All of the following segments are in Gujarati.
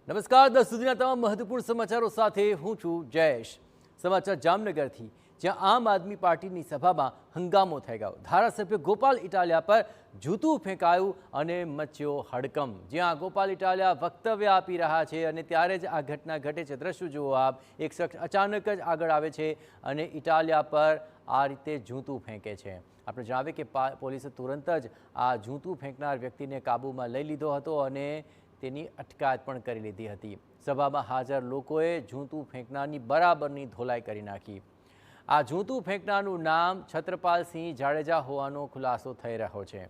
નમસ્કાર, 10 સુધીના તમામ મહત્વપૂર્ણ સમાચારો સાથે હું છું જયેશ। સમાચાર જામનગરથી, જ્યાં આમ આદમી પાર્ટીની સભામાં હંગામો થઈ ગયો। ધારાસભ્ય ગોપાલ ઇટાલિયા પર જૂતું ફેંકાયું અને મચ્યો હડકંપ। જ્યાં ગોપાલ ઇટાલિયા વક્તવ્ય આપી રહ્યા છે અને ત્યારે જ આ ઘટના ઘટે છે। દ્રશ્યો જુઓ આપ, એક શખ્સ અચાનક જ આગળ આવે છે અને ઇટાલિયા પર આ રીતે જૂતું ફેંકે છે। આપણે જણાવીએ કે પોલીસે તુરંત જ આ જૂતું ફેંકનાર વ્યક્તિને કાબૂમાં લઈ લીધો હતો અને તેની અટકાયત પણ કરી લીધી હતી। સભામાં હાજર લોકોએ જૂતું ફેંકનારની બરાબરની ધોલાઈ કરી નાખી। આ જૂતું ફેંકનારનું નામ છત્રપાલસિંહ જાડેજા હોવાનો ખુલાસો થઈ રહ્યો છે।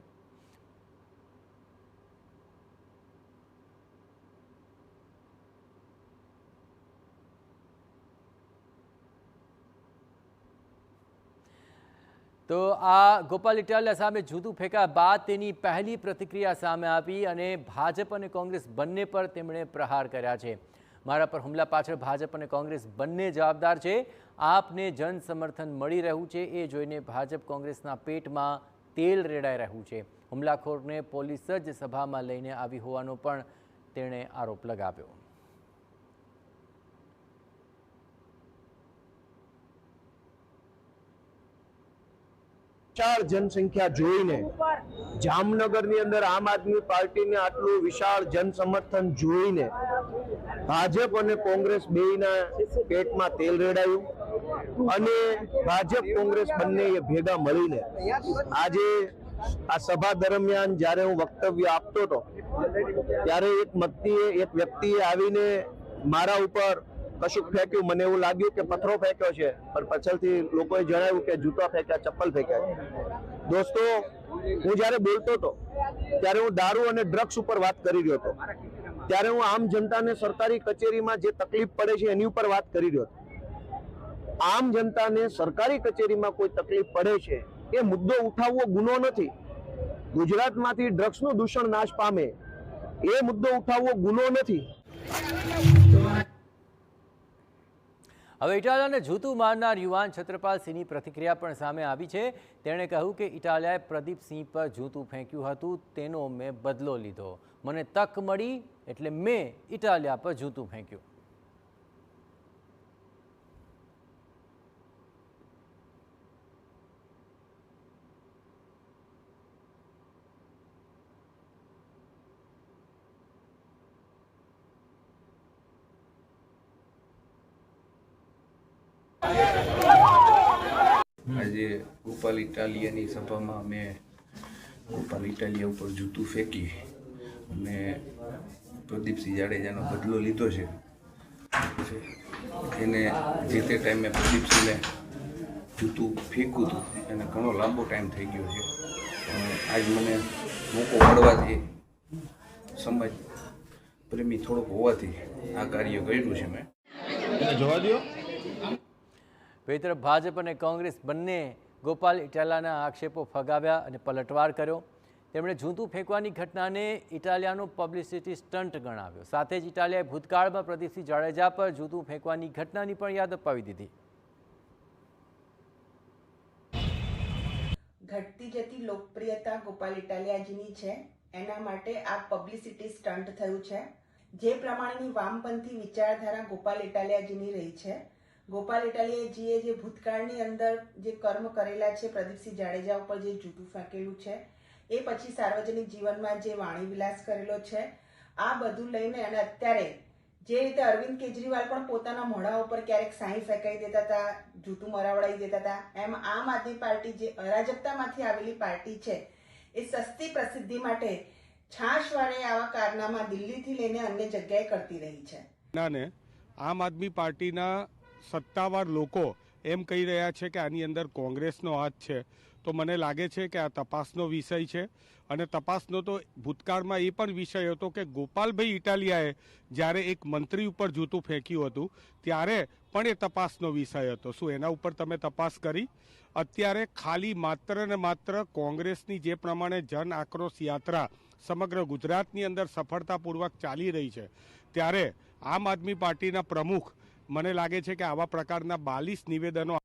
તો આ ગોપાલ ઇટાલિયા સામે જૂતું ફેંક્યા બાદ તેની પહેલી પ્રતિક્રિયા સામે આવી અને ભાજપ અને કોંગ્રેસ બંને પર તેમણે પ્રહાર કર્યા છે। મારા પર હુમલા પાછળ ભાજપ અને કોંગ્રેસ બંને જવાબદાર છે। આપને જન સમર્થન મળી રહ્યું છે એ જોઈને ભાજપ કોંગ્રેસના પેટમાં તેલ રેડાઈ રહ્યું છે। હુમલાખોરને પોલીસ જ સભામાં લઈને આવી હોવાનો પણ તેણે આરોપ લગાવ્યો। विशाल जनसंख्या जोईने जामनगरनी अंदर आम आदमी पार्टी ने आटलू विशाल जन समर्थन जोईने भाजप और कांग्रेस बेयना पेटमां तेल रेडायुं अने भाजप कांग्रेस बंने भेगा मळीने आजे आ सभा दरमियान ज्यारे हूँ वक्तव्य आपतो तो त्यारे एक व्यक्तिए आवीने मारा उपर कशुक फेंक्યું। મને એવું લાગ્યું કે પથ્થરો ફેંક્યો છે, પણ પાછળથી લોકોએ જણાવ્યું કે જૂતા ફેંક્યા, ચપ્પલ ફેંક્યા। દોસ્તો, હું જ્યારે બોલતો હતો ત્યારે હું દારૂ અને ડ્રગ્સ ઉપર વાત કરી રહ્યો હતો। ત્યારે હું આમ જનતાને સરકારી કચેરીમાં જે તકલીફ પડે છે એની ઉપર વાત કરી રહ્યો હતો। આમ જનતાને સરકારી કચેરીમાં કોઈ તકલીફ પડે છે એ મુદ્દો ઉઠાવવો ગુનો નથી। ગુજરાતમાંથી ડ્રગ્સનું દૂષણ નાશ પામે એ મુદ્દો ઉઠાવવો ગુનો નથી। હવે ઇટાલિયાને જૂતું મારનાર યુવાન છત્રપાલસિંહની પ્રતિક્રિયા પણ સામે આવી છે। તેણે કહ્યું કે ઇટાલિયાએ પ્રદીપસિંહ પર જૂતું ફેંક્યું હતું, તેનો મેં બદલો લીધો। મને તક મળી એટલે મેં ઇટાલિયા પર જૂતું ફેંક્યું। આજે ગોપાલ ઇટાલિયાની સભામાં મેં ગોપાલ ઇટાલિયા ઉપર જૂતું ફેંકી અને પ્રદીપસિંહ જાડેજાનો બદલો લીધો છે। એને જે તે ટાઈમે પ્રદીપસિંહને જૂતું ફેંક્યું હતું એને ઘણો લાંબો ટાઈમ થઈ ગયો છે, પણ આજ મને મોકો મળવાથી સમાજ પ્રેમી થોડોક હોવાથી આ કાર્ય કર્યું છે મેં। જવા દો। બીજી તરફ ભાજપ અને કોંગ્રેસ બંને ગોપાલ ઇટાલિયાના આક્ષેપો ફગાવ્યા અને પલટવાર કર્યો। તેમણે જૂતું ફેંકવાની ઘટનાને ઇટાલિયાનો પબ્લિસિટી સ્ટન્ટ ગણાવ્યો। સાથે જ ઇટાલિયાએ ભૂતકાળમાં પ્રદીપસિંહ જાડેજા પર જૂતું ફેંકવાની ઘટનાની પણ યાદ અપાવી દીધી। ઘટતી જતી લોકપ્રિયતા ગોપાલ ઇટાલિયાજીની છે, એના માટે આ પબ્લિસિટી સ્ટન્ટ થયું છે। જે પ્રમાણેની વામપંથી વિચારધારા ગોપાલ ઇટાલિયાજીની રહી છે, ગોપાલ ઇટાલિયાજીએ જે ભૂતકાળની અંદર જે કર્મ કરેલા છે, પ્રદીપસિંહ જાડેજા ઉપર જે જૂતું ફેંકેલું છે, એ પછી સાર્વજનિક જીવનમાં જે વાણી વિલાસ કરેલો છે, આ બધું લઈને અને અત્યારે જે રીતે અરવિંદ કેજરીવાલ પણ પોતાના મોઢા ઉપર ક્યારેક સાઈ ફેંકાઈ દેતા હતા, જૂતું મરાવડાવી દેતા હતા, એમ આમ આદમી પાર્ટી જે અરાજકતામાંથી આવેલી પાર્ટી છે એ સસ્તી પ્રસિદ્ધિ માટે છાશવારે આવા કારનામા દિલ્હીથી લઈને અન્ય જગ્યાએ કરતી રહી છે। આમ આદમી પાર્ટીના સત્તાવાર લોકો એમ કહી રહ્યા છે કે આની અંદર કોંગ્રેસનો હાથ છે, તો મને લાગે છે કે આ તપાસનો વિષય છે અને તપાસનો તો ભૂતકાળમાં એ પણ વિષય હતો કે ગોપાલભાઈ ઇટાલિયાએ જ્યારે એક મંત્રી ઉપર જૂતું ફેંક્યું હતું ત્યારે પણ એ તપાસનો વિષય હતો। શું એના ઉપર તમે તપાસ કરી? અત્યારે ખાલી માત્ર ને માત્ર કોંગ્રેસની જે પ્રમાણે જન આક્રોશ યાત્રા સમગ્ર ગુજરાતની અંદર સફળતાપૂર્વક ચાલી રહી છે, ત્યારે આમ આદમી પાર્ટીના પ્રમુખ મને લાગે છે કે આવા પ્રકારના 42 નિવેદનો